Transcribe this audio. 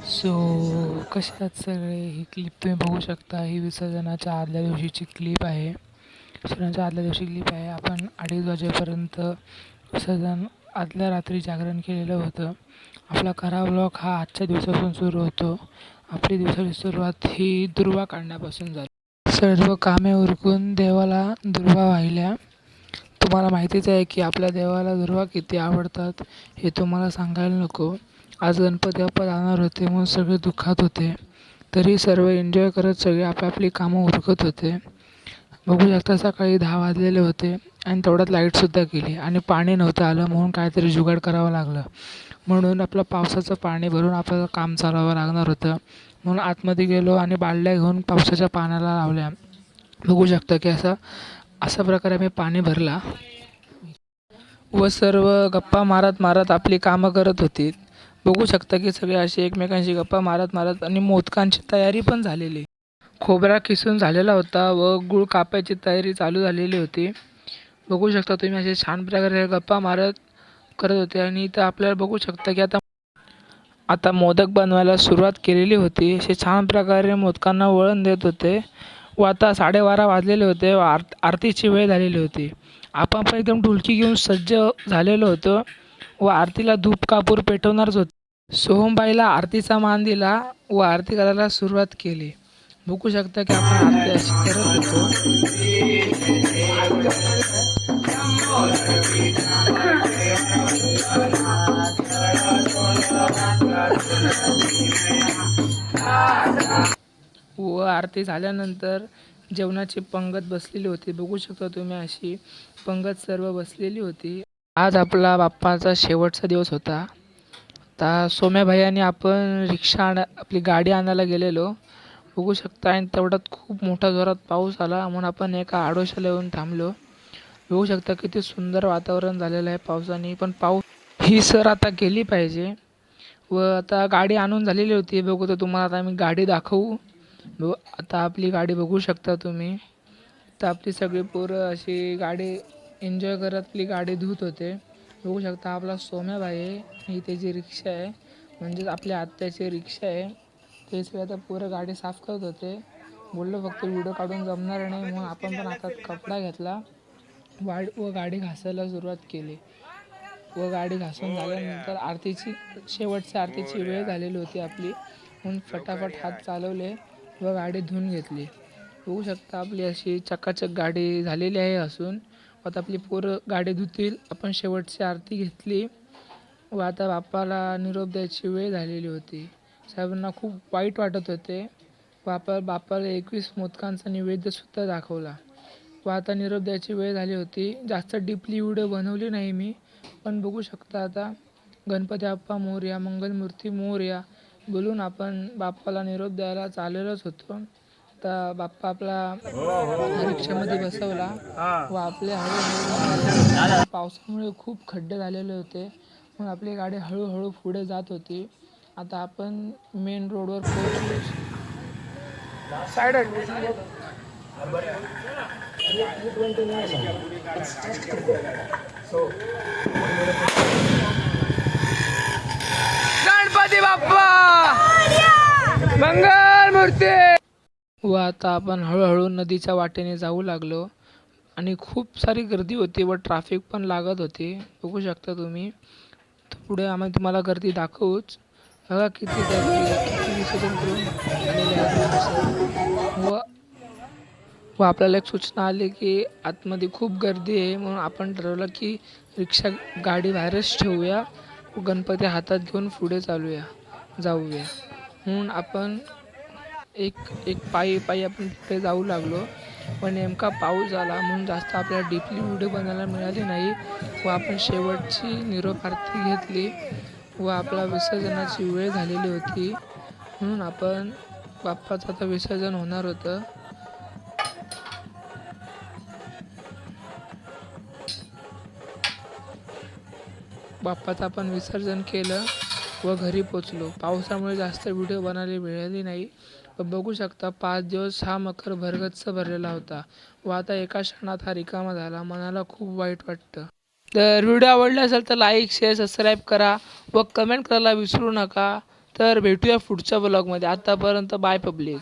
So कसे आहेत सगळे. ही क्लिप तुम्ही बघू शकता. ही विसर्जनाच्या आदल्या दिवशीची क्लिप आहे. विसर्जनाच्या आदल्या दिवशी क्लिप आहे. आपण 2:30 वाजेपर्यंत विसर्जन आदल्या रात्री जागरण केलेलं होतं. आपला खरा व्लॉग हा आजच्या दिवसापासून सुरू होतो. आपली दिवसाची सुरुवात ही दुर्वा काढण्यापासून झाली. सर्व कामे उरकून देवाला दुर्वा वाहिल्या. तुम्हाला माहितीच आहे की आपल्या देवाला दुर्वा किती आवडतात हे तुम्हाला सांगायला नको. आज गणपती बाप्पा जाणार होते म्हणून सगळे दुःखात होते. तरी सर्व एन्जॉय करत सगळे आपापली कामं उरकत होते. बघू शकता सकाळी 10 वाजलेले होते आणि तेवढ्यात लाईटसुद्धा गेली आणि पाणी नव्हतं आलं म्हणून काहीतरी जुगाड करावं लागलं. म्हणून आपलं पावसाचं पाणी भरून आपल्याला काम चालवावं लागणार होतं. म्हणून आतमध्ये गेलो आणि बादल्या घेऊन पावसाच्या पाण्याला लावल्या. बघू शकता की अशा प्रकारे आम्ही पाणी भरला व सर्व गप्पा मारत मारत आपली कामं करत होती. बघू शकता की सगळे असे एकमेकांशी गप्पा मारत मारत आणि मोदकांची तयारी पण झालेली. खोबरा किसून झालेला होता व गूळ कापायची तयारी चालू झालेली होती. बघू शकता तुम्ही असे छान प्रकारे गप्पा मारत करत होते. आणि इथं आपल्याला बघू शकता की आता मोदक बनवायला सुरुवात केलेली होती. असे छान प्रकारे मोदकांना वळण देत होते व आता 12:30 वाजलेले होते व आरतीची वेळ झालेली होती. आपण पण एकदम ढोलकी घेऊन सज्ज झालेलो होतो व आरतीला धूप कापूर पेटवणारच होतो. सोहमबाईला आरतीचा मान दिला व आरती करायला सुरुवात केली. बघू शकता की आपण आरती अशी करत होतो. व आरती झाल्यानंतर जेवणाची पंगत बसलेली होती. बघू शकता तुम्ही अशी पंगत सर्व बसलेली होती. आज आपला बाप्पाचा शेवटचा दिवस होता. आता सोम्याभाई आपण आपली गाडी आणायला गेलेलो. बघू शकता आणि तेवढ्यात खूप मोठा जोरात पाऊस आला म्हणून आपण एका आडोशाला येऊन थांबलो. बघू शकता किती सुंदर वातावरण झालेलं आहे पावसाने. पण पाऊस ही सर आता गेली पाहिजे. व आता गाडी आणून झालेली होती. बघू तर तुम्हाला आता आम्ही गाडी दाखवू. आता आपली गाडी बघू शकता तुम्ही. तर आपली सगळी पोरं अशी गाडी एन्जॉय करत आपली गाडी धुत होते. बघू शकता आपला सोम्याभाई आहे. ही त्याची रिक्षा आहे, म्हणजेच आपल्या आत्याची रिक्षा आहे. ते सगळे आता पोरं गाडी साफ करत होते. बोललो फक्त व्हिडिओ काढून जमणार नाही म्हणून आपण पण हातात कपडा घेतला व गाडी घासायला सुरुवात केली. व गाडी घासून झाल्यानंतर शेवटच्या आरतीची वेळ झालेली होती आपली म्हणून फटाफट हात चालवले व गाडी धुवून घेतली. बघू शकता आपली अशी चकाचक गाडी झालेली आहे असून. आता आपली पोरं गाडी धुतील. आपण शेवटची आरती घेतली व आता बाप्पाला निरोप द्यायची वेळ झालेली होती. साहेबांना खूप वाईट वाटत होते व बाप्पाला 21 मोदकांचा नैवेद्यसुद्धा दाखवला व आता निरोप द्यायची वेळ झाली होती. जास्त डीपली व्हिडिओ बनवली नाही मी, पण बघू शकता आता गणपती बाप्पा मोरया, मंगलमूर्ती मोरया बोलून आपण बाप्पाला निरोप द्यायला चाललेलोच होतो. आता बाप्पा आपला रिक्षामध्ये बसवला व आपले हळूहळू पावसामुळे खूप खड्डे झालेले होते मग आपली गाडी हळूहळू पुढे जात होती. आता आपण मेन रोडवर पोहोचलो. साईड गणपती बाप्पा मंगल मूर्ती. व आता आपण हळूहळू नदीच्या वाटेने जाऊ लागलो आणि खूप सारी गर्दी होती व ट्रॅफिक पण लागत होती. बघू शकता तुम्ही. पुढे आम्ही तुम्हाला गर्दी दाखवूच. बघा किती गर्दी आहे, किती विसर्जन करून आलेले आहेत. व आपल्याला एक सूचना आली की आतमध्ये खूप गर्दी आहे म्हणून आपण ठरवलं की रिक्षा गाडी बाहेरच ठेवूया व गणपती हातात घेऊन पुढे जाऊया. म्हणून आपण एक पायी आपण पुढे जाऊ लागलो. पण नेमका पाऊस झाला म्हणून जास्त आपल्याला डीपली व्हिडिओ बनायला मिळाली नाही व आपण शेवटची निरोप आरती घेतली व आपला विसर्जनाची वेळ झालेली होती म्हणून आपण बाप्पाचं आता विसर्जन होणार होतं. बाप्पाचं आपण विसर्जन केलं व घरी पोचलो. पावसामुळे जास्त व्हिडिओ बनायला मिळाली नाही. पण बघू शकता 5 दिवस हा मकर भरगच्च भरलेला होता व आता एका क्षणात हा रिकामा झाला. मनाला खूप वाईट वाटतं. तर व्हिडिओ आवडला असेल तर लाईक, शेअर, सबस्क्राईब करा व कमेंट करायला विसरू नका. तर भेटूया पुढच्या ब्लॉगमध्ये. आतापर्यंत बाय पब्लिक.